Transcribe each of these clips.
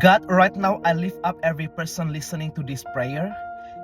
God, right now I lift up every person listening to this prayer.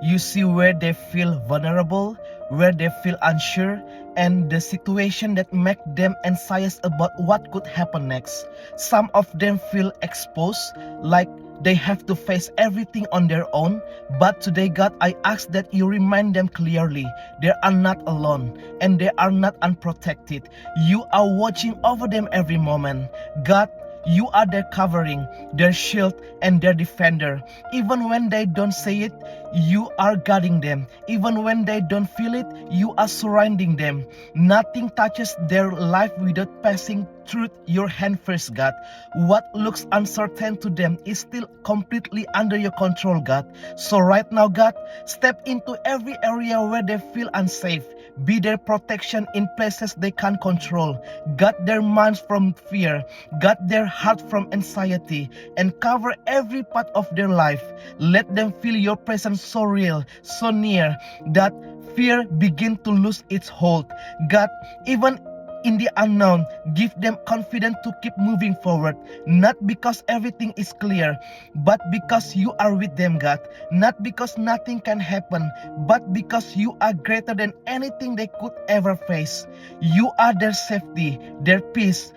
You see where they feel vulnerable, where they feel unsure, and the situation that make them anxious about what could happen next. Some of them feel exposed, like they have to face everything on their own. But today, God, I ask that you remind them clearly they are not alone and they are not unprotected. You are watching over them every moment. God, you are their covering, their shield, and their defender. Even when they don't say it, you are guarding them. Even when they don't feel it, you are surrounding them. Nothing touches their life without passing through your hand first, God. What looks uncertain to them is still completely under your control, God. So right now, God, step into every area where they feel unsafe. Be their protection in places they can't control. Guard their minds from fear. Guard their heart from anxiety. And cover every part of their life. Let them feel your presence so real, so near, that fear begin to lose its hold. God, even in the unknown, give them confidence to keep moving forward, not because everything is clear, but because you are with them, God. Not because nothing can happen, but because you are greater than anything they could ever face. You are their safety, their peace,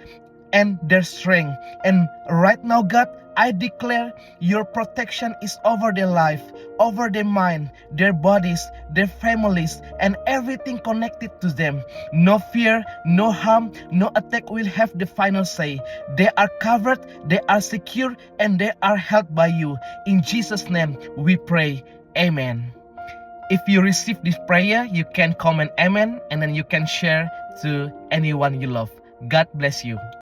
and their strength. And right now, God, I declare your protection is over their life, over their mind, their bodies, their families, and everything connected to them. No fear, no harm, no attack will have the final say. They are covered, they are secure, and they are held by you. In Jesus' name we pray. Amen. If you receive this prayer, you can comment amen, and then you can share to anyone you love. God bless you.